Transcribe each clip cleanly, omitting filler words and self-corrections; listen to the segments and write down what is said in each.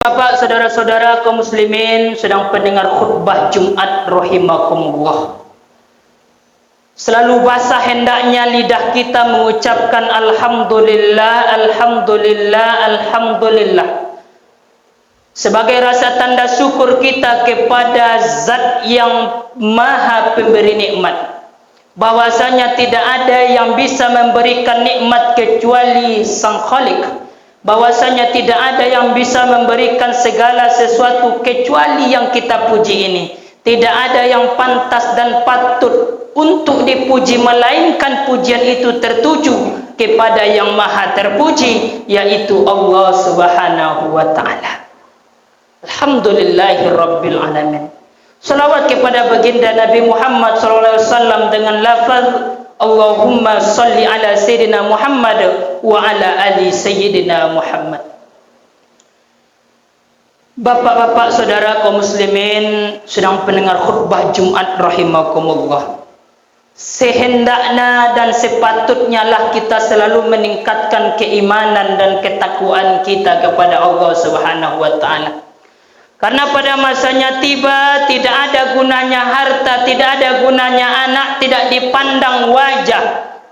Bapak, saudara-saudara kaum muslimin sedang pendengar khutbah Jumat rahimakumullah. Selalu basah hendaknya lidah kita mengucapkan alhamdulillah, alhamdulillah, alhamdulillah. Sebagai rasa tanda syukur kita kepada Zat yang Maha Pemberi nikmat. Bahwasanya tidak ada yang bisa memberikan nikmat kecuali Sang Khalik. Bahwasanya tidak ada yang bisa memberikan segala sesuatu kecuali yang kita puji ini. Tidak ada yang pantas dan patut untuk dipuji melainkan pujian itu tertuju kepada yang maha terpuji, yaitu Allah Subhanahu wa ta'ala. Alhamdulillahirabbil alamin. Salawat kepada baginda Nabi Muhammad sallallahu alaihi wasallam dengan lafaz Allahumma salli ala Sayyidina Muhammad wa ala ali Sayyidina Muhammad. Bapak-bapak saudara kaum muslimin sedang pendengar khutbah Jumat rahimakumullah. Sehendaknya dan sepatutnya lah kita selalu meningkatkan keimanan dan ketakwaan kita kepada Allah Subhanahu wa ta'ala. Karena pada masanya tiba, tidak ada gunanya harta, tidak ada gunanya anak, tidak dipandang wajah,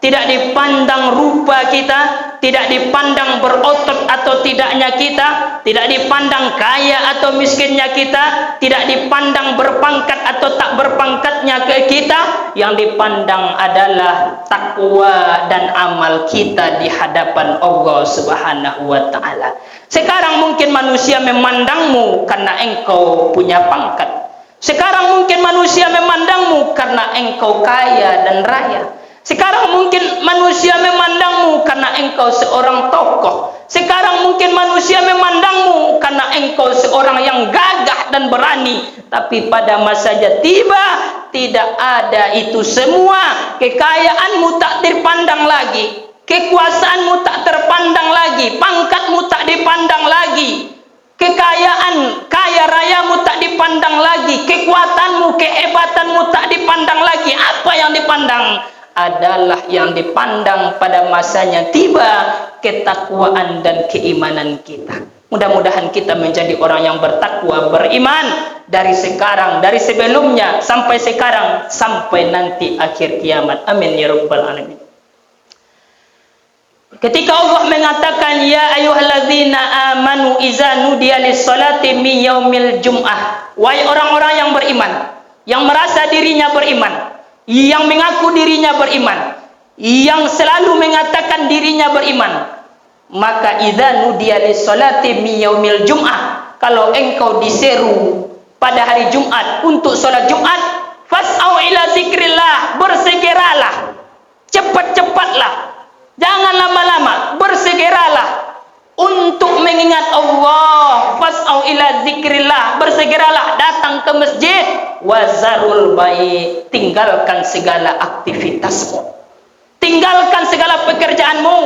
tidak dipandang rupa kita, tidak dipandang berotot atau tidaknya kita, tidak dipandang kaya atau miskinnya kita, tidak dipandang berpangkat atau tak berpangkatnya ke kita. Yang dipandang adalah takwa dan amal kita di hadapan Allah Subhanahu wa ta'ala. Sekarang mungkin manusia memandangmu karena engkau punya pangkat. Sekarang mungkin manusia memandangmu karena engkau kaya dan raya. Sekarang mungkin manusia memandangmu karena engkau seorang tokoh. Sekarang mungkin manusia memandangmu karena engkau seorang yang gagah dan berani. Tapi pada masanya tiba, tidak ada itu semua. Kekayaanmu tak terpandang lagi. Kekuasaanmu tak terpandang lagi, pangkatmu tak dipandang lagi, kekayaan, kaya rayamu tak dipandang lagi, kekuatanmu, kehebatanmu tak dipandang lagi. Apa yang dipandang? Adalah yang dipandang pada masanya tiba, ketakwaan dan keimanan kita. Mudah-mudahan kita menjadi orang yang bertakwa, beriman dari sekarang, dari sebelumnya sampai sekarang, sampai nanti akhir kiamat. Amin ya rabbal alamin. Ketika Allah mengatakan ya ayyuhalladzina amanu iza nudiya lis-salati min yaumil jum'ah, wahai orang-orang yang beriman, yang merasa dirinya beriman, yang mengaku dirinya beriman, yang selalu mengatakan dirinya beriman, maka iza nudiya lis-salati min yaumil jum'ah, kalau engkau diseru pada hari Jumat untuk salat Jumat, fas'au ila zikrillah, bersegeralah, cepat-cepatlah, jangan lama-lama, bersegeralah untuk mengingat Allah. Fas'au ila zikrillah, bersegeralah datang ke masjid. Wazarul bai', tinggalkan segala aktivitasmu, tinggalkan segala pekerjaanmu.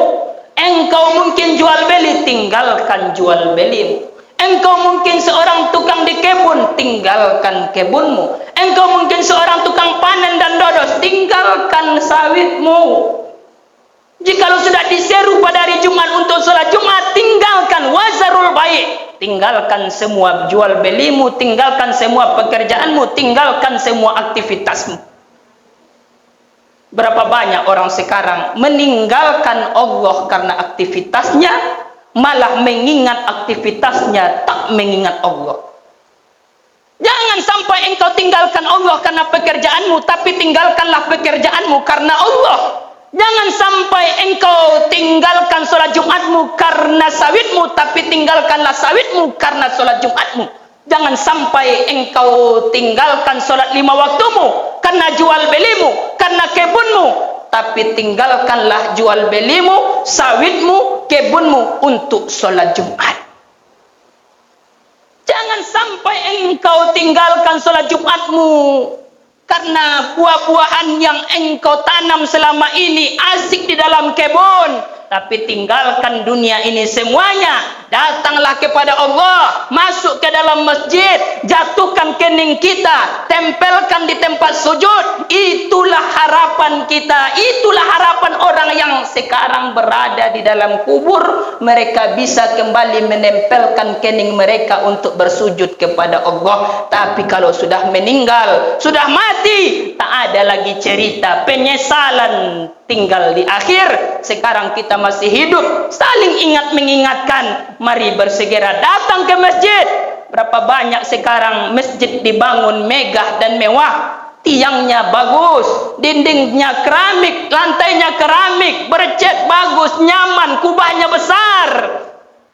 Engkau mungkin jual beli, tinggalkan jual belimu. Engkau mungkin seorang tukang di kebun, tinggalkan kebunmu. Engkau mungkin seorang tukang panen dan dodos, tinggalkan sawitmu. Jikalau sudah diseru pada hari Jumat untuk sholat Jumat, tinggalkan wazarul bai', tinggalkan semua jual belimu, tinggalkan semua pekerjaanmu, tinggalkan semua aktivitasmu. Berapa banyak orang sekarang meninggalkan Allah karena aktivitasnya, malah mengingat aktivitasnya, tak mengingat Allah. Jangan sampai engkau tinggalkan Allah karena pekerjaanmu, tapi tinggalkanlah pekerjaanmu karena Allah. Jangan sampai engkau tinggalkan sholat Jumatmu karena sawitmu, tapi tinggalkanlah sawitmu karena sholat Jumatmu. Jangan sampai engkau tinggalkan sholat 5 waktumu karena jual belimu, karena kebunmu, tapi tinggalkanlah jual belimu, sawitmu, kebunmu untuk sholat Jumat. Jangan sampai engkau tinggalkan sholat Jumatmu karena buah-buahan yang engkau tanam selama ini asik di dalam kebun, tapi tinggalkan dunia ini semuanya. Datanglah kepada Allah, masuk ke dalam masjid, jatuhkan kening kita, tempelkan di tempat sujud. Itulah harapan kita, itulah harapan orang yang sekarang berada di dalam kubur. Mereka bisa kembali menempelkan kening mereka untuk bersujud kepada Allah. Tapi kalau sudah meninggal, sudah mati, tak ada lagi cerita penyesalan tinggal di akhir. Sekarang kita masih hidup, saling ingat mengingatkan. Mari bersegera datang ke masjid. Berapa banyak sekarang masjid dibangun megah dan mewah, tiangnya bagus, dindingnya keramik, lantainya keramik, bercat bagus, nyaman, kubahnya besar,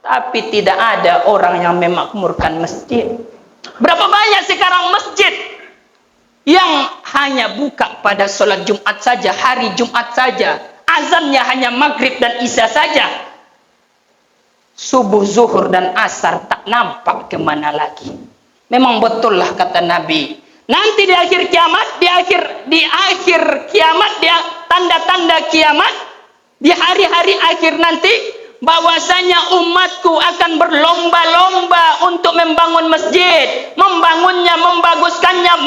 tapi tidak ada orang yang memakmurkan masjid. Berapa banyak sekarang masjid yang hanya buka pada sholat Jumat saja, hari Jumat saja, azannya hanya maghrib dan isya saja, subuh, zuhur dan asar tak nampak kemana lagi. Memang betul lah kata Nabi, nanti di akhir kiamat, di akhir kiamat, di tanda-tanda kiamat, di hari-hari akhir nanti, bahwasanya umatku akan berlomba-lomba untuk membangun masjid, membangunnya, membaguskannya,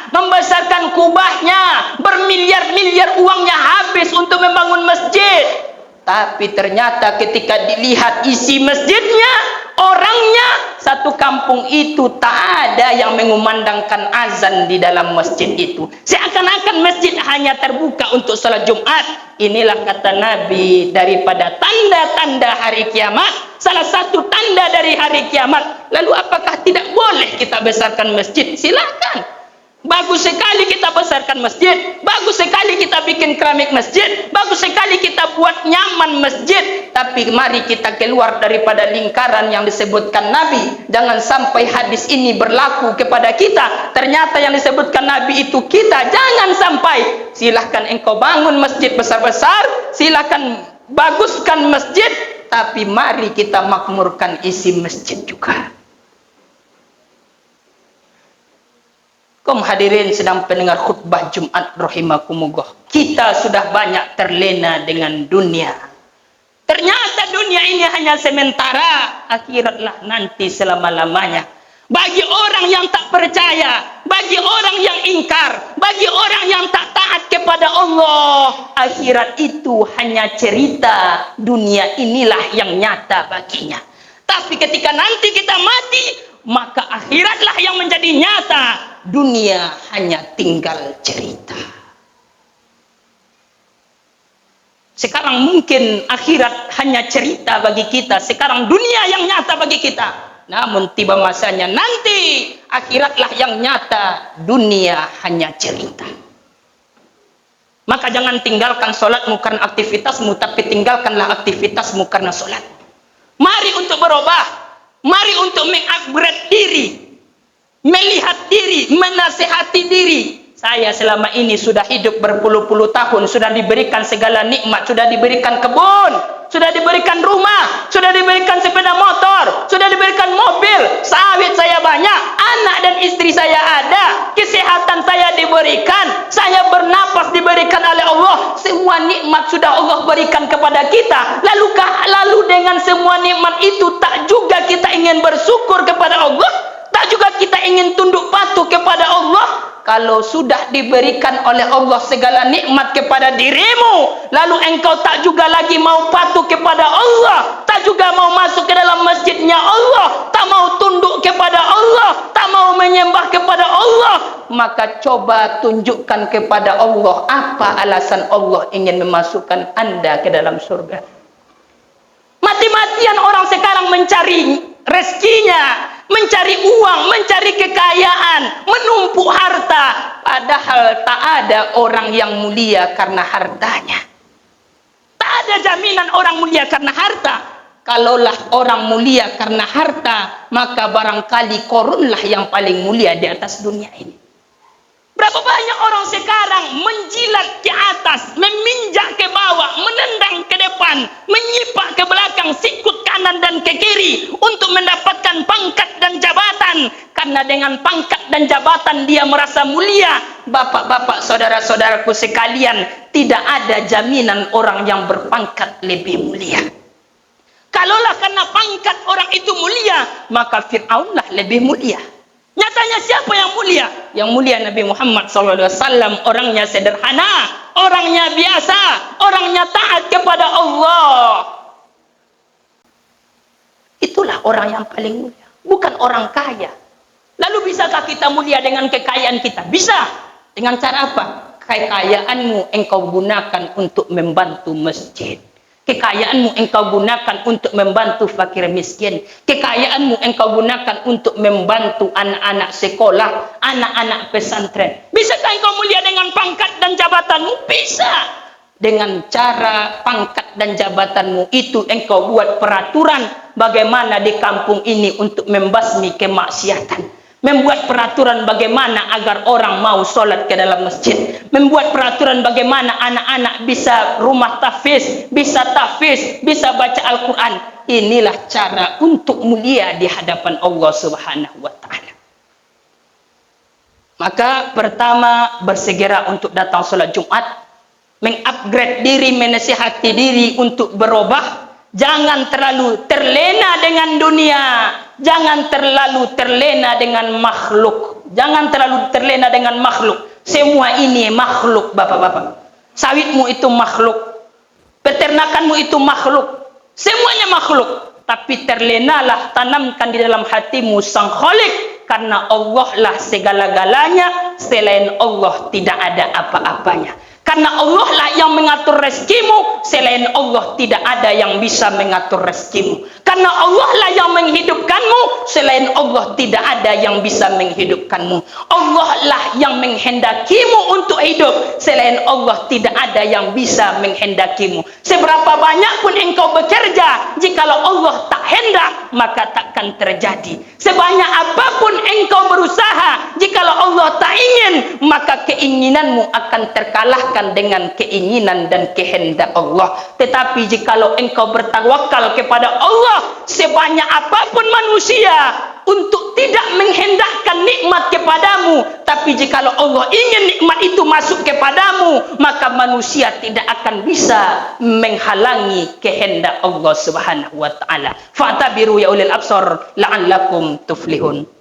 membesarkan kubahnya, bermiliar-miliar uangnya habis untuk membangun masjid. Tapi ternyata ketika dilihat isi masjidnya, orangnya, satu kampung itu tak ada yang mengumandangkan azan di dalam masjid itu. Seakan-akan masjid hanya terbuka untuk salat Jumat. Inilah kata Nabi daripada tanda-tanda hari kiamat, salah satu tanda dari hari kiamat. Lalu apakah tidak boleh kita besarkan masjid? Silakan. Bagus sekali kita besarkan masjid, bagus sekali kita bikin keramik masjid, bagus sekali kita buat nyaman masjid. Tapi mari kita keluar daripada lingkaran yang disebutkan Nabi. Jangan sampai hadis ini berlaku kepada kita, ternyata yang disebutkan Nabi itu kita. Jangan sampai. Silahkan engkau bangun masjid besar-besar, silahkan baguskan masjid, tapi mari kita makmurkan isi masjid juga. Kaum hadirin sedang pendengar khutbah Jumat rahimakumullah. Kita sudah banyak terlena dengan dunia. Ternyata dunia ini hanya sementara, akhiratlah nanti selama-lamanya. Bagi orang yang tak percaya, bagi orang yang ingkar, bagi orang yang tak taat kepada Allah, akhirat itu hanya cerita, dunia inilah yang nyata baginya. Tapi ketika nanti kita mati, maka akhiratlah yang menjadi nyata. Dunia hanya tinggal cerita. Sekarang mungkin akhirat hanya cerita bagi kita, sekarang dunia yang nyata bagi kita. Namun tiba masanya nanti akhiratlah yang nyata, dunia hanya cerita. Maka jangan tinggalkan sholatmu karena aktivitasmu, tapi tinggalkanlah aktivitasmu karena sholat. Mari untuk berubah, mari untuk mengupgrade diri, melihat diri, menasihati diri. Saya selama ini sudah hidup berpuluh-puluh tahun, sudah diberikan segala nikmat, sudah diberikan kebun, sudah diberikan rumah, sudah diberikan sepeda motor, sudah diberikan mobil, sawit saya banyak, anak dan istri saya ada, kesehatan saya diberikan, saya bernapas diberikan oleh Allah. Semua nikmat sudah Allah berikan kepada kita. Lalu dengan semua nikmat itu tak juga kita ingin bersyukur kepada Allah? Tak juga kita ingin tunduk patuh kepada Allah? Kalau sudah diberikan oleh Allah segala nikmat kepada dirimu, lalu engkau tak juga lagi mau patuh kepada Allah, tak juga mau masuk ke dalam masjidnya Allah, tak mau tunduk kepada Allah, tak mau menyembah kepada Allah, maka coba tunjukkan kepada Allah apa alasan Allah ingin memasukkan Anda ke dalam surga. Mati-matian orang sekarang mencari rezekinya, mencari uang, mencari kekayaan, menumpuk harta. Padahal tak ada orang yang mulia karena hartanya. Tak ada jaminan orang mulia karena harta. Kalaulah orang mulia karena harta, maka barangkali Korunlah yang paling mulia di atas dunia ini. Berapa banyak orang sekarang menjilat ke atas, meminjak ke bawah, menendang ke depan, menyipak ke belakang, sikut kanan dan ke kiri untuk mendapatkan pangkat dan jabatan. Karena dengan pangkat dan jabatan dia merasa mulia. bapak-bapak, saudara-saudaraku sekalian, tidak ada jaminan orang yang berpangkat lebih mulia. Kalaulah karena pangkat orang itu mulia, maka Fir'aunlah lebih mulia. Nyatanya siapa yang mulia? Yang mulia Nabi Muhammad SAW. Orangnya sederhana, orangnya biasa, orangnya taat kepada Allah. Itulah orang yang paling mulia, bukan orang kaya. Lalu bisakah kita mulia dengan kekayaan kita? Bisa. Dengan cara apa? Kekayaanmu engkau gunakan untuk membantu masjid. Kekayaanmu engkau gunakan untuk membantu fakir miskin. Kekayaanmu engkau gunakan untuk membantu anak-anak sekolah, anak-anak pesantren. Bisakah engkau mulia dengan pangkat dan jabatanmu? Bisa. Dengan cara pangkat dan jabatanmu itu engkau buat peraturan bagaimana di kampung ini untuk membasmi kemaksiatan. Membuat peraturan bagaimana agar orang mau sholat ke dalam masjid. Membuat peraturan bagaimana anak-anak bisa rumah tahfiz, bisa tahfiz, bisa baca Al-Quran. Inilah cara untuk mulia di hadapan Allah Subhanahu wa ta'ala. Maka pertama, bersegera untuk datang sholat Jumat, mengupgrade diri, menasihati diri untuk berubah. Jangan terlalu terlena dengan dunia. Jangan terlalu terlena dengan makhluk. Jangan terlalu terlena dengan makhluk. Semua ini makhluk, bapak-bapak. Sawitmu itu makhluk. Peternakanmu itu makhluk. Semuanya makhluk. Tapi terlenalah, tanamkan di dalam hatimu Sang Khalik. Karena Allah lah segala-galanya. Selain Allah tidak ada apa-apanya. Karena Allah lah yang mengatur rezekimu, selain Allah tidak ada yang bisa mengatur rezekimu. Karena Allah lah yang menghidupkanmu, selain Allah tidak ada yang bisa menghidupkanmu. Allah lah yang menghendakimu untuk hidup, selain Allah tidak ada yang bisa menghendakimu. Seberapa banyak pun engkau bekerja, jikalau Allah tak hendak, maka takkan terjadi. Sebanyak apapun engkau berusaha, jikalau Allah tak ingin, maka keinginanmu akan terkalahkan dengan keinginan dan kehendak Allah. Tetapi jikalau engkau bertawakal kepada Allah, sebanyak apapun manusia untuk tidak menghendakkan nikmat kepadamu, tapi jikalau Allah ingin nikmat itu masuk kepadamu, maka manusia tidak akan bisa menghalangi kehendak Allah Subhanahu wa ta'ala. Fa'tabiru ya ulil absar la'allakum tuflihun.